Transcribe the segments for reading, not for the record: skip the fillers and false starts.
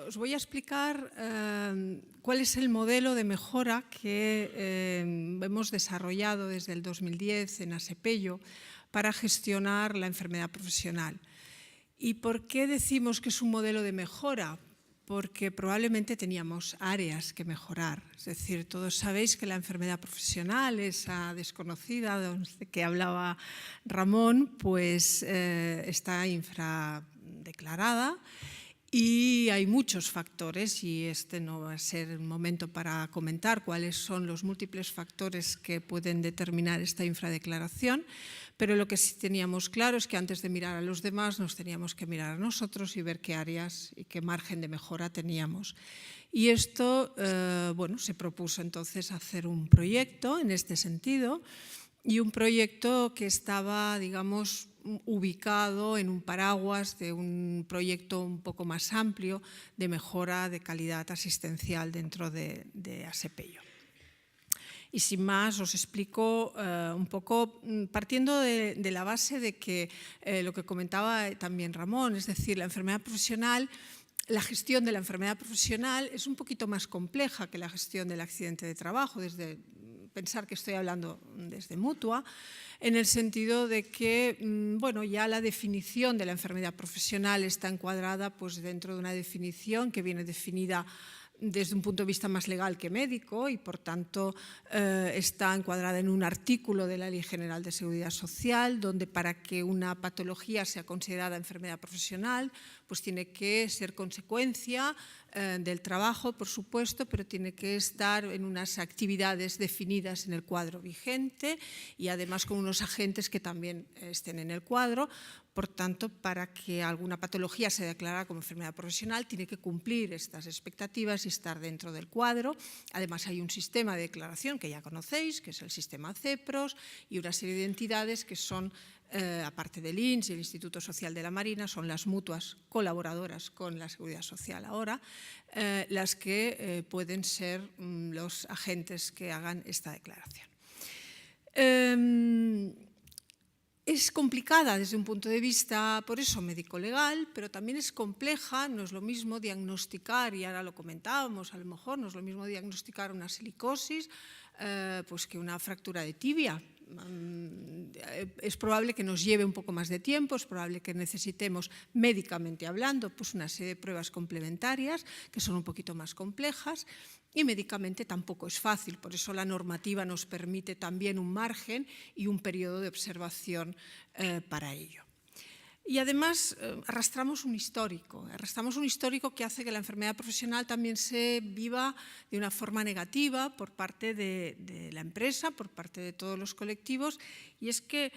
os voy a explicar cuál es el modelo de mejora que hemos desarrollado desde el 2010 en Asepello para gestionar la enfermedad profesional. ¿Y por qué decimos que es un modelo de mejora? Porque probablemente teníamos áreas que mejorar. Es decir, todos sabéis que la enfermedad profesional, esa desconocida de que hablaba Ramón, pues está infradeclarada. Y hay muchos factores, y este no va a ser el momento para comentar cuáles son los múltiples factores que pueden determinar esta infradeclaración, pero lo que sí teníamos claro es que antes de mirar a los demás nos teníamos que mirar a nosotros y ver qué áreas y qué margen de mejora teníamos. Y esto, se propuso entonces hacer un proyecto en este sentido, y un proyecto que estaba, digamos, ubicado en un paraguas de un proyecto un poco más amplio de mejora de calidad asistencial dentro de Asepello. Y sin más os explico un poco, partiendo de la base de que lo que comentaba también Ramón, es decir, la enfermedad profesional, la gestión de la enfermedad profesional es un poquito más compleja que la gestión del accidente de trabajo, desde pensar que estoy hablando desde Mutua, en el sentido de que ya la definición de la enfermedad profesional está encuadrada pues, dentro de una definición que viene definida desde un punto de vista más legal que médico y, por tanto, está encuadrada en un artículo de la Ley General de Seguridad Social, donde para que una patología sea considerada enfermedad profesional, pues tiene que ser consecuencia del trabajo, por supuesto, pero tiene que estar en unas actividades definidas en el cuadro vigente y además con unos agentes que también estén en el cuadro. Por tanto, para que alguna patología sea declarada como enfermedad profesional, tiene que cumplir estas expectativas y estar dentro del cuadro. Además, hay un sistema de declaración que ya conocéis, que es el sistema CEPROS, y una serie de entidades que son, aparte del INS y el Instituto Social de la Marina, son las mutuas colaboradoras con la Seguridad Social ahora, las que pueden ser los agentes que hagan esta declaración. Es complicada desde un punto de vista, por eso, médico-legal, pero también es compleja, no es lo mismo diagnosticar, y ahora lo comentábamos, a lo mejor no es lo mismo diagnosticar una silicosis pues que una fractura de tibia. Es probable que nos lleve un poco más de tiempo, es probable que necesitemos, médicamente hablando, pues una serie de pruebas complementarias que son un poquito más complejas, y médicamente tampoco es fácil, por eso la normativa nos permite también un margen y un periodo de observación para ello. Y además arrastramos un histórico que hace que la enfermedad profesional también se viva de una forma negativa por parte de la empresa, por parte de todos los colectivos, y es que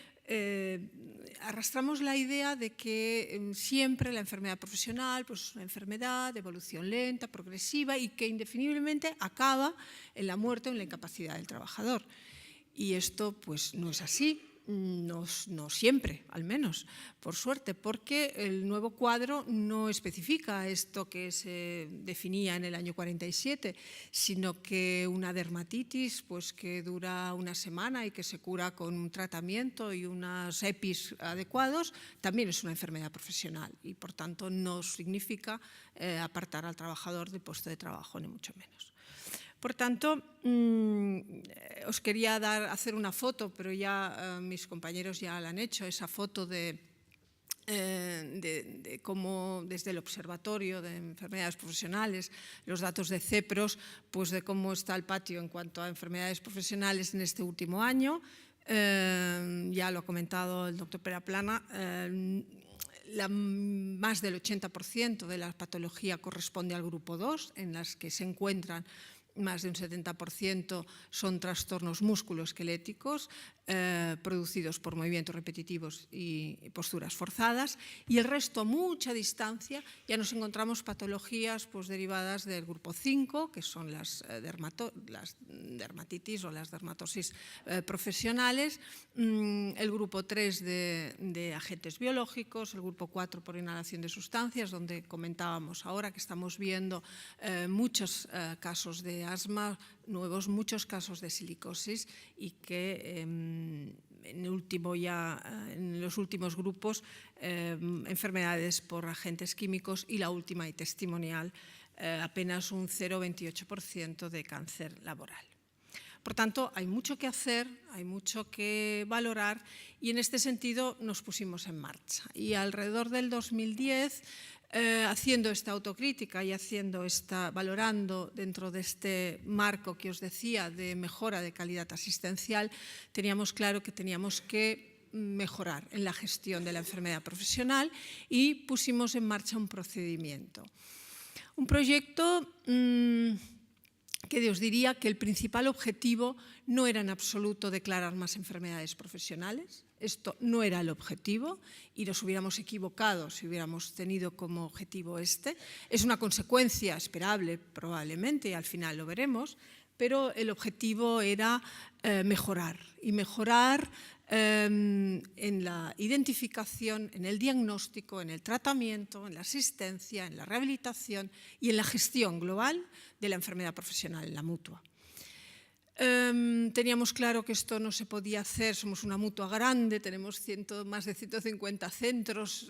arrastramos la idea de que siempre la enfermedad profesional pues, es una enfermedad de evolución lenta, progresiva y que indefiniblemente acaba en la muerte o en la incapacidad del trabajador. Y esto pues, no es así. No siempre, al menos, por suerte, porque el nuevo cuadro no especifica esto que se definía en el año 47, sino que una dermatitis pues, que dura una semana y que se cura con un tratamiento y unos EPIs adecuados, también es una enfermedad profesional y, por tanto, no significa apartar al trabajador del puesto de trabajo, ni mucho menos. Por tanto, os quería hacer una foto, pero ya mis compañeros ya la han hecho, esa foto de cómo desde el Observatorio de Enfermedades Profesionales, los datos de CEPROS, pues de cómo está el patio en cuanto a enfermedades profesionales en este último año. Ya lo ha comentado el doctor Peraplana. Más del 80% de la patología corresponde al grupo 2, en las que se encuentran más de un 70% son trastornos musculoesqueléticos producidos por movimientos repetitivos y posturas forzadas, y el resto, a mucha distancia, ya nos encontramos patologías pues, derivadas del grupo 5, que son las dermatitis o las dermatosis profesionales, el grupo 3 de agentes biológicos, el grupo 4 por inhalación de sustancias, donde comentábamos ahora que estamos viendo muchos casos de asma, muchos casos de silicosis, y que en los últimos grupos, enfermedades por agentes químicos, y la última y testimonial, apenas un 0,28% de cáncer laboral. Por tanto, hay mucho que hacer, hay mucho que valorar, y en este sentido nos pusimos en marcha. Y alrededor del 2010, haciendo esta autocrítica y valorando dentro de este marco que os decía de mejora de calidad asistencial, teníamos claro que teníamos que mejorar en la gestión de la enfermedad profesional y pusimos en marcha un procedimiento. Un proyecto que os diría que el principal objetivo no era en absoluto declarar más enfermedades profesionales. Esto no era el objetivo y nos hubiéramos equivocado si hubiéramos tenido como objetivo este. Es una consecuencia esperable probablemente y al final lo veremos, pero el objetivo era mejorar en la identificación, en el diagnóstico, en el tratamiento, en la asistencia, en la rehabilitación y en la gestión global de la enfermedad profesional en la mutua. Teníamos claro que esto no se podía hacer, somos una mutua grande, tenemos más de 150 centros,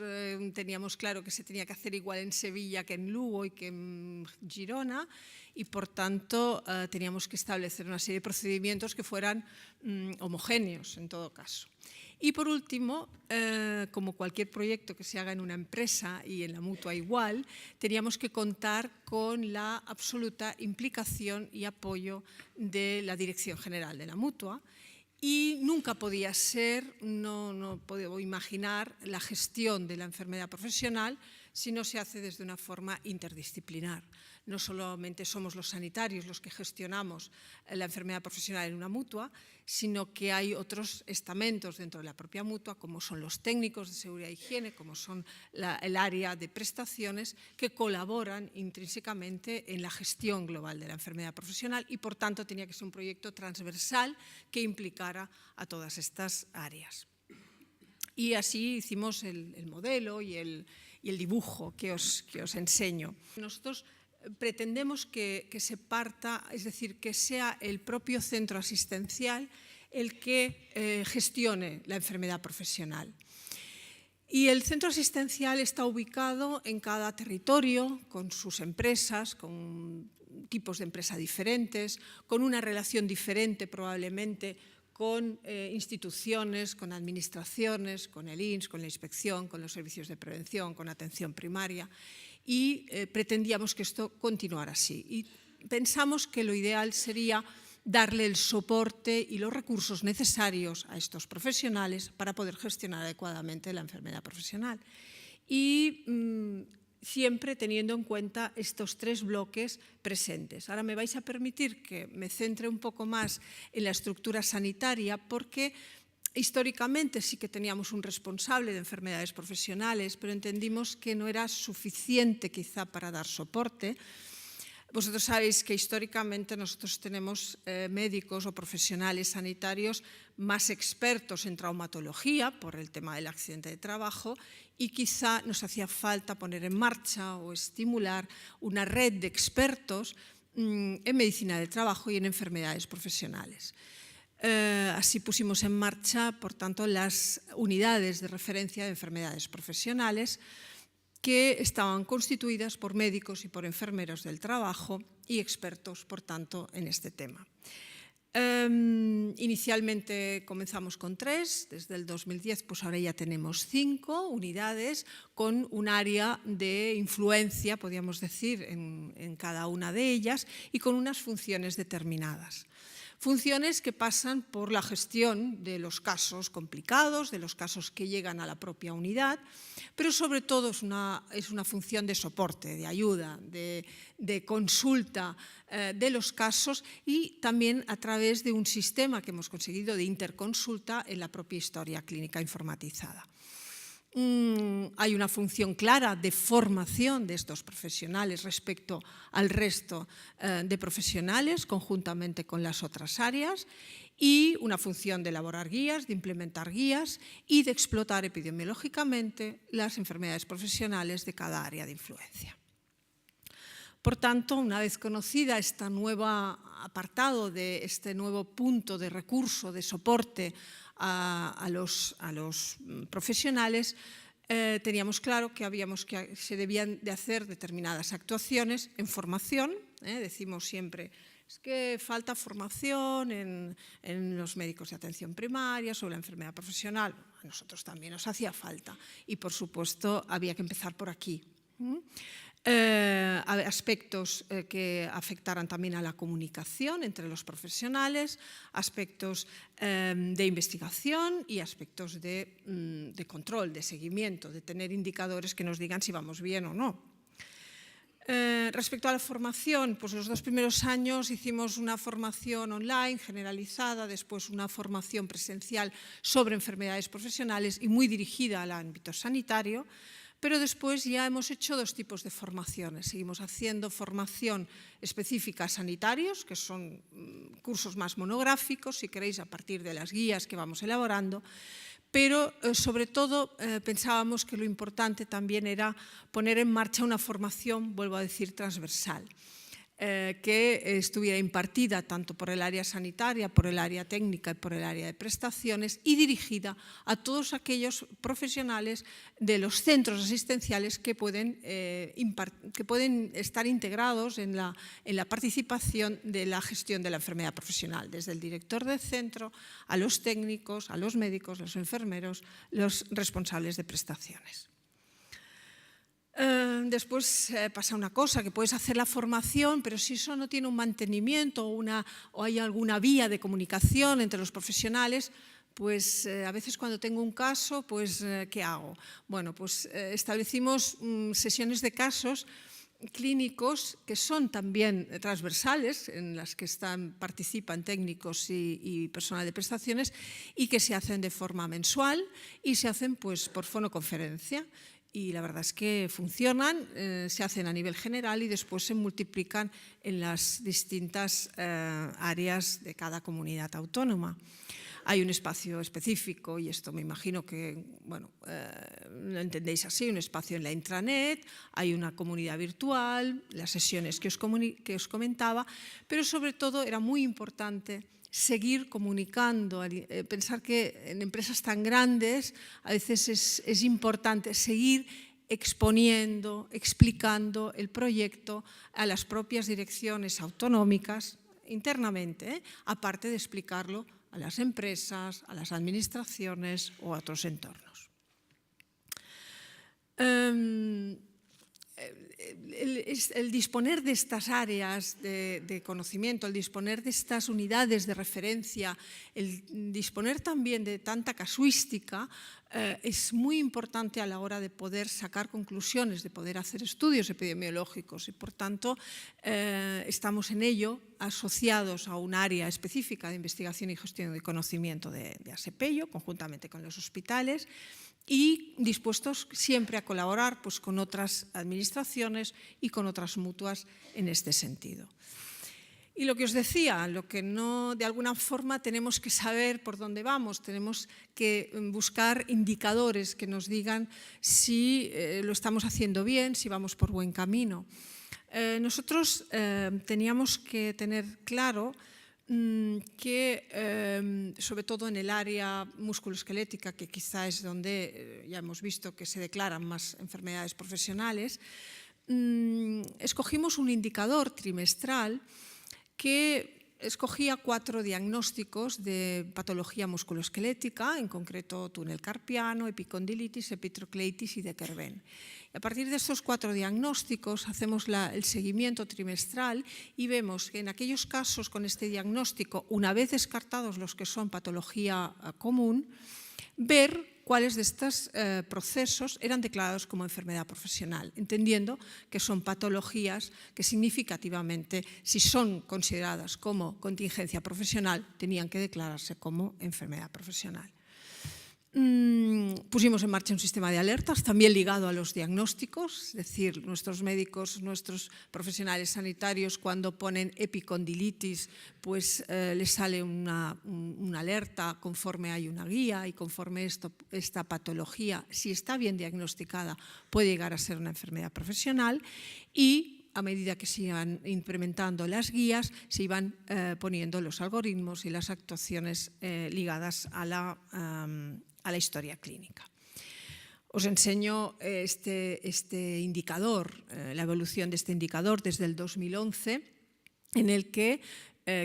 teníamos claro que se tenía que hacer igual en Sevilla que en Lugo y que en Girona, y por tanto teníamos que establecer una serie de procedimientos que fueran homogéneos en todo caso. Y por último, como cualquier proyecto que se haga en una empresa y en la mutua igual, teníamos que contar con la absoluta implicación y apoyo de la Dirección General de la mutua, y nunca podía ser, no puedo imaginar la gestión de la enfermedad profesional si no se hace desde una forma interdisciplinar. No solamente somos los sanitarios los que gestionamos la enfermedad profesional en una mutua, sino que hay otros estamentos dentro de la propia mutua, como son los técnicos de seguridad e higiene, como son el área de prestaciones, que colaboran intrínsecamente en la gestión global de la enfermedad profesional, y por tanto tenía que ser un proyecto transversal que implicara a todas estas áreas. Y así hicimos el modelo y el dibujo que os enseño. Nosotros pretendemos que se parta, es decir, que sea el propio centro asistencial el que gestione la enfermedad profesional. Y el centro asistencial está ubicado en cada territorio, con sus empresas, con tipos de empresa diferentes, con una relación diferente probablemente con instituciones, con administraciones, con el INS, con la inspección, con los servicios de prevención, con atención primaria, y pretendíamos que esto continuara así. Y pensamos que lo ideal sería darle el soporte y los recursos necesarios a estos profesionales para poder gestionar adecuadamente la enfermedad profesional. Y siempre teniendo en cuenta estos tres bloques presentes. Ahora me vais a permitir que me centre un poco más en la estructura sanitaria, porque históricamente sí que teníamos un responsable de enfermedades profesionales, pero entendimos que no era suficiente quizá para dar soporte. Vosotros sabéis que históricamente nosotros tenemos médicos o profesionales sanitarios más expertos en traumatología por el tema del accidente de trabajo, y quizá nos hacía falta poner en marcha o estimular una red de expertos en medicina del trabajo y en enfermedades profesionales. Así pusimos en marcha, por tanto, las unidades de referencia de enfermedades profesionales, que estaban constituidas por médicos y por enfermeros del trabajo y expertos, por tanto, en este tema. Inicialmente comenzamos con 3, desde el 2010 pues ahora ya tenemos 5 unidades con un área de influencia, podríamos decir, en cada una de ellas, y con unas funciones determinadas. Funciones que pasan por la gestión de los casos complicados, de los casos que llegan a la propia unidad, pero sobre todo es una función de soporte, de ayuda, de consulta de los casos, y también a través de un sistema que hemos conseguido de interconsulta en la propia historia clínica informatizada. Hay una función clara de formación de estos profesionales respecto al resto de profesionales, conjuntamente con las otras áreas, y una función de elaborar guías, de implementar guías y de explotar epidemiológicamente las enfermedades profesionales de cada área de influencia. Por tanto, una vez conocida este nuevo apartado, de este nuevo punto de recurso, de soporte a los profesionales, teníamos claro que se debían de hacer determinadas actuaciones en formación. Decimos siempre, es que falta formación en los médicos de atención primaria sobre la enfermedad profesional. A nosotros también nos hacía falta y, por supuesto, había que empezar por aquí. Aspectos que afectaran también a la comunicación entre los profesionales, aspectos de investigación y aspectos de control, de seguimiento, de tener indicadores que nos digan si vamos bien o no. Respecto a la formación, pues los 2 primeros años hicimos una formación online generalizada, después una formación presencial sobre enfermedades profesionales y muy dirigida al ámbito sanitario, pero después ya hemos hecho 2 tipos de formaciones. Seguimos haciendo formación específica a sanitarios, que son cursos más monográficos, si queréis, a partir de las guías que vamos elaborando, pero sobre todo pensábamos que lo importante también era poner en marcha una formación, vuelvo a decir, transversal, que estuviera impartida tanto por el área sanitaria, por el área técnica y por el área de prestaciones y dirigida a todos aquellos profesionales de los centros asistenciales que pueden estar integrados en la participación de la gestión de la enfermedad profesional, desde el director del centro a los técnicos, a los médicos, los enfermeros, los responsables de prestaciones. Después pasa una cosa, que puedes hacer la formación, pero si eso no tiene un mantenimiento o hay alguna vía de comunicación entre los profesionales, pues a veces cuando tengo un caso, pues ¿qué hago? Bueno, pues establecimos sesiones de casos clínicos que son también transversales, en las que participan técnicos y personal de prestaciones, y que se hacen de forma mensual y se hacen pues por fonoconferencia. Y la verdad es que funcionan, se hacen a nivel general y después se multiplican en las distintas áreas de cada comunidad autónoma. Hay un espacio específico, y esto me imagino que lo entendéis así, un espacio en la intranet, hay una comunidad virtual, las sesiones que os comentaba, pero sobre todo era muy importante seguir comunicando, pensar que en empresas tan grandes a veces es importante seguir exponiendo, explicando el proyecto a las propias direcciones autonómicas internamente, aparte de explicarlo a las empresas, a las administraciones o a otros entornos. El disponer de estas áreas de conocimiento, el disponer de estas unidades de referencia, el disponer también de tanta casuística es muy importante a la hora de poder sacar conclusiones, de poder hacer estudios epidemiológicos y, por tanto, estamos en ello asociados a un área específica de investigación y gestión de conocimiento de ASEPEIO, conjuntamente con los hospitales, y dispuestos siempre a colaborar pues, con otras administraciones y con otras mutuas en este sentido. Y lo que os decía, lo que no, de alguna forma tenemos que saber por dónde vamos, tenemos que buscar indicadores que nos digan si lo estamos haciendo bien, si vamos por buen camino. Nosotros teníamos que tener claro que, sobre todo en el área musculoesquelética, que quizá es donde ya hemos visto que se declaran más enfermedades profesionales, escogimos un indicador trimestral que escogía 4 diagnósticos de patología musculoesquelética, en concreto túnel carpiano, epicondilitis, epitrocleitis y de Kerben. A partir de estos 4 diagnósticos hacemos el seguimiento trimestral y vemos que en aquellos casos con este diagnóstico, una vez descartados los que son patología común, ver cuáles de estos procesos eran declarados como enfermedad profesional, entendiendo que son patologías que significativamente, si son consideradas como contingencia profesional, tenían que declararse como enfermedad profesional. Pusimos en marcha un sistema de alertas también ligado a los diagnósticos, es decir, nuestros médicos, nuestros profesionales sanitarios cuando ponen epicondilitis pues les sale una alerta conforme hay una guía y conforme esta patología, si está bien diagnosticada, puede llegar a ser una enfermedad profesional y a medida que se iban implementando las guías, se iban poniendo los algoritmos y las actuaciones ligadas a la historia clínica. Os enseño este indicador, la evolución de este indicador desde el 2011, en el que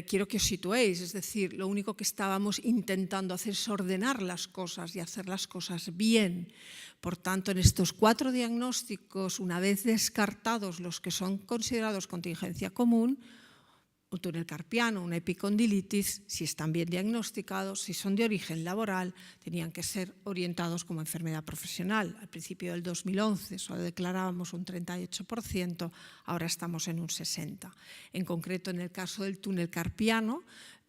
quiero que os situéis, es decir, lo único que estábamos intentando hacer es ordenar las cosas y hacer las cosas bien. Por tanto, en estos 4 diagnósticos, una vez descartados los que son considerados contingencia común, un túnel carpiano, una epicondilitis, si están bien diagnosticados, si son de origen laboral, tenían que ser orientados como enfermedad profesional. Al principio del 2011 solo declarábamos un 38%, ahora estamos en un 60%. En concreto, en el caso del túnel carpiano,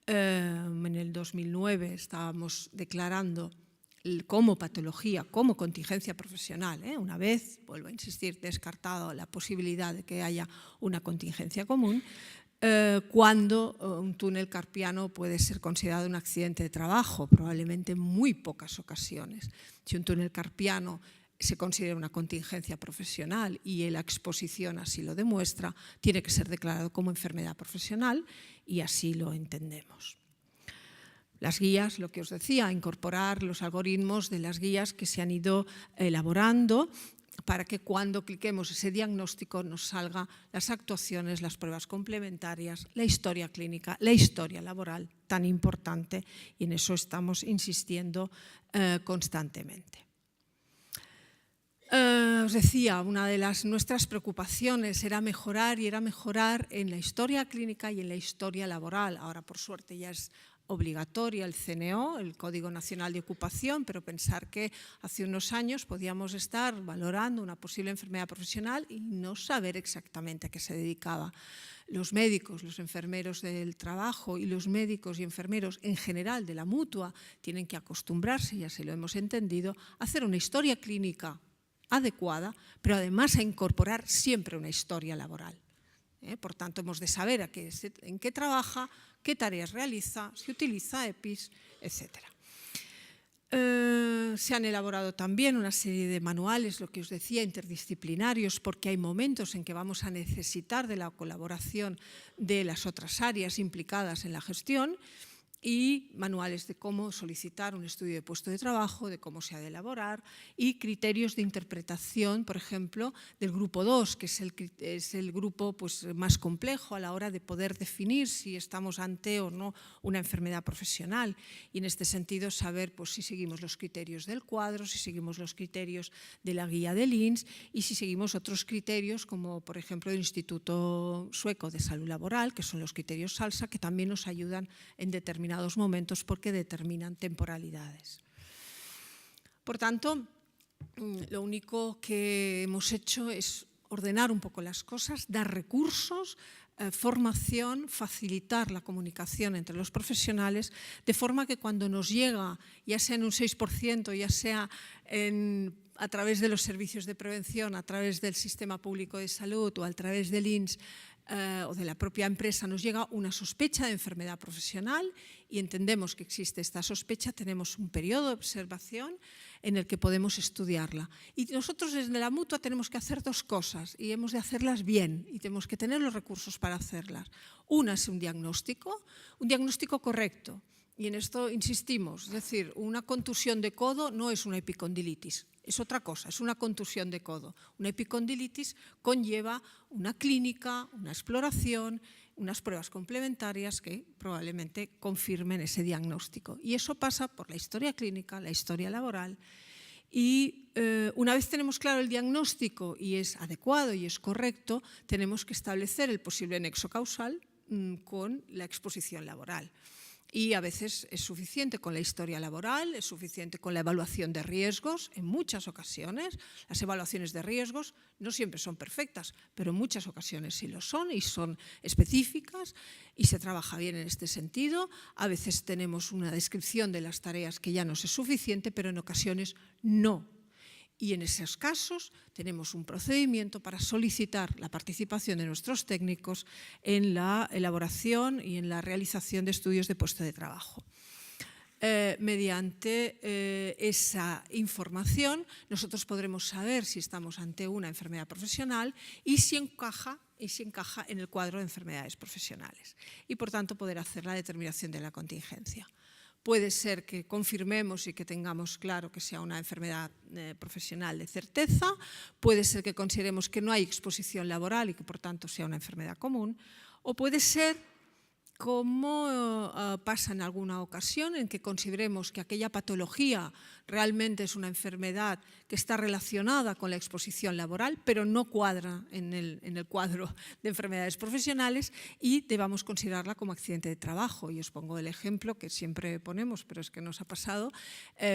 en el 2009 estábamos declarando como patología, como contingencia profesional, una vez, vuelvo a insistir, descartado la posibilidad de que haya una contingencia común, cuando un túnel carpiano puede ser considerado un accidente de trabajo, probablemente en muy pocas ocasiones. Si un túnel carpiano se considera una contingencia profesional y la exposición así lo demuestra, tiene que ser declarado como enfermedad profesional y así lo entendemos. Las guías, lo que os decía, incorporar los algoritmos de las guías que se han ido elaborando para que cuando cliquemos ese diagnóstico nos salgan las actuaciones, las pruebas complementarias, la historia clínica, la historia laboral, tan importante, y en eso estamos insistiendo constantemente. Os decía, una de nuestras preocupaciones era mejorar en la historia clínica y en la historia laboral. Ahora, por suerte, ya es obligatoria el CNO, el Código Nacional de Ocupación, pero pensar que hace unos años podíamos estar valorando una posible enfermedad profesional y no saber exactamente a qué se dedicaba. Los médicos, los enfermeros del trabajo y los médicos y enfermeros en general de la mutua tienen que acostumbrarse, ya se lo hemos entendido, a hacer una historia clínica adecuada, pero además a incorporar siempre una historia laboral. Por tanto, hemos de saber en qué trabaja, qué tareas realiza, si utiliza EPIs, etc. Se han elaborado también una serie de manuales, lo que os decía, interdisciplinarios, porque hay momentos en que vamos a necesitar de la colaboración de las otras áreas implicadas en la gestión, y manuales de cómo solicitar un estudio de puesto de trabajo, de cómo se ha de elaborar, y criterios de interpretación, por ejemplo, del grupo 2, que es el grupo más complejo a la hora de poder definir si estamos ante o no una enfermedad profesional. Y en este sentido saber si seguimos los criterios del cuadro, si seguimos los criterios de la guía del INS y si seguimos otros criterios como, por ejemplo, el Instituto Sueco de Salud Laboral, que son los criterios SALSA, que también nos ayudan en determinados momentos porque determinan temporalidades. Por tanto, lo único que hemos hecho es ordenar un poco las cosas, dar recursos, formación, facilitar la comunicación entre los profesionales, de forma que cuando nos llega, ya sea en un 6%, ya sea a través de los servicios de prevención, a través del sistema público de salud o a través del INS, o de la propia empresa, nos llega una sospecha de enfermedad profesional y entendemos que existe esta sospecha, tenemos un periodo de observación en el que podemos estudiarla. Y nosotros desde la mutua tenemos que hacer 2 cosas y hemos de hacerlas bien y tenemos que tener los recursos para hacerlas. Una es un diagnóstico correcto. Y en esto insistimos, es decir, una contusión de codo no es una epicondilitis, es otra cosa, es una contusión de codo. Una epicondilitis conlleva una clínica, una exploración, unas pruebas complementarias que probablemente confirmen ese diagnóstico. Y eso pasa por la historia clínica, la historia laboral. Y una vez tenemos claro el diagnóstico y es adecuado y es correcto, tenemos que establecer el posible nexo causal con la exposición laboral. Y a veces es suficiente con la historia laboral, es suficiente con la evaluación de riesgos. En muchas ocasiones, las evaluaciones de riesgos no siempre son perfectas, pero en muchas ocasiones sí lo son y son específicas y se trabaja bien en este sentido. A veces tenemos una descripción de las tareas que ya nos es suficiente, pero en ocasiones no. Y en esos casos tenemos un procedimiento para solicitar la participación de nuestros técnicos en la elaboración y en la realización de estudios de puesto de trabajo. Mediante esa información nosotros podremos saber si estamos ante una enfermedad profesional y si encaja y si encaja en el cuadro de enfermedades profesionales y, por tanto, poder hacer la determinación de la contingencia. Puede ser que confirmemos y que tengamos claro que sea una enfermedad profesional de certeza, puede ser que consideremos que no hay exposición laboral y que, por tanto, sea una enfermedad común, o puede ser, como pasa en alguna ocasión, en que consideremos que aquella patología realmente es una enfermedad que está relacionada con la exposición laboral, pero no cuadra en el cuadro de enfermedades profesionales y debamos considerarla como accidente de trabajo. Y os pongo el ejemplo que siempre ponemos, pero es que nos ha pasado,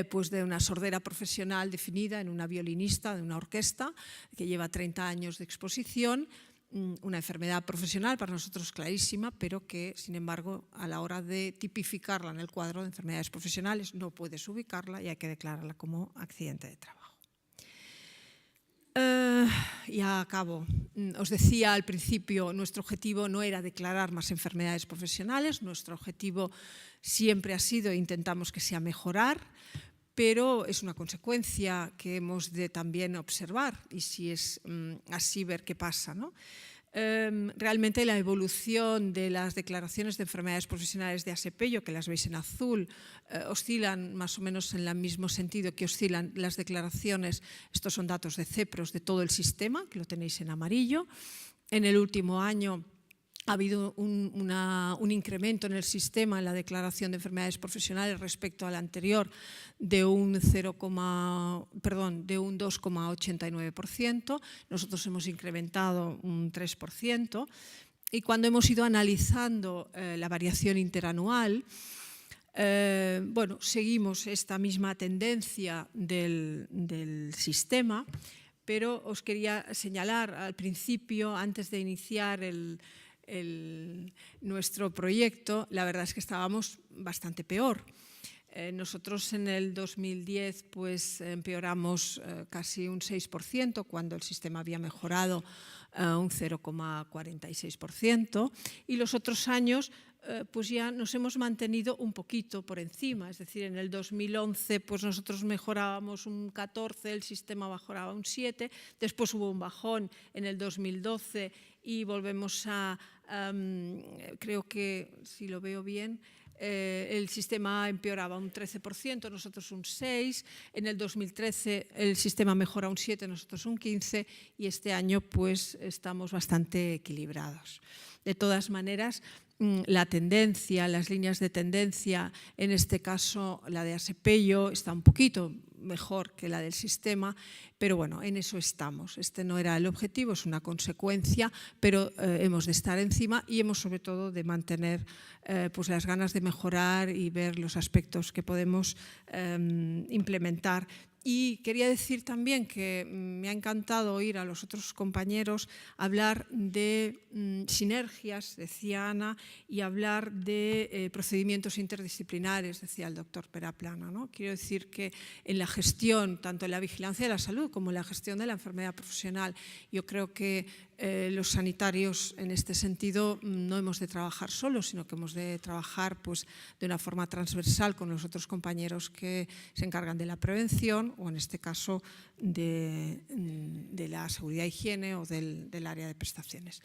pues de una sordera profesional definida en una violinista de una orquesta que lleva 30 años de exposición, una enfermedad profesional para nosotros clarísima, pero que, sin embargo, a la hora de tipificarla en el cuadro de enfermedades profesionales no puedes ubicarla y hay que declararla como accidente de trabajo. Ya acabo. Os decía al principio, nuestro objetivo no era declarar más enfermedades profesionales, nuestro objetivo siempre ha sido, e intentamos que sea mejorar, pero es una consecuencia que hemos de también observar y si es así ver qué pasa, ¿no? Realmente la evolución de las declaraciones de enfermedades profesionales de ASEPELLO, que las veis en azul, oscilan más o menos en el mismo sentido que oscilan las declaraciones, estos son datos de CEPROS, de todo el sistema, que lo tenéis en amarillo. En el último año ha habido un incremento en el sistema en la declaración de enfermedades profesionales respecto al anterior de un 2,89%. Nosotros hemos incrementado un 3%. Y cuando hemos ido analizando la variación interanual, bueno, seguimos esta misma tendencia del sistema, pero os quería señalar al principio, antes de iniciar nuestro proyecto, la verdad es que estábamos bastante peor. Nosotros en el 2010 pues, empeoramos casi un 6%, cuando el sistema había mejorado un 0,46%, y los otros años pues ya nos hemos mantenido un poquito por encima, es decir, en el 2011 pues nosotros mejorábamos un 14, el sistema mejoraba un 7, después hubo un bajón en el 2012 y volvemos a, creo que, si lo veo bien, el sistema empeoraba un 13%, nosotros un 6%, en el 2013 el sistema mejora un 7%, nosotros un 15%, y este año pues estamos bastante equilibrados. De todas maneras, la tendencia, las líneas de tendencia, en este caso la de ASEPELLO está un poquito mejor que la del sistema, pero bueno, en eso estamos. Este no era el objetivo, es una consecuencia, pero hemos de estar encima y hemos sobre todo de mantener pues las ganas de mejorar y ver los aspectos que podemos implementar. Y quería decir también que me ha encantado oír a los otros compañeros hablar de sinergias, decía Ana, y hablar de procedimientos interdisciplinares, decía el doctor Peraplana, ¿no? Quiero decir que en la gestión, tanto en la vigilancia de la salud como en la gestión de la enfermedad profesional, yo creo que los sanitarios en este sentido no hemos de trabajar solos, sino que hemos de trabajar pues, de una forma transversal con los otros compañeros que se encargan de la prevención o en este caso de la seguridad e higiene o del área de prestaciones.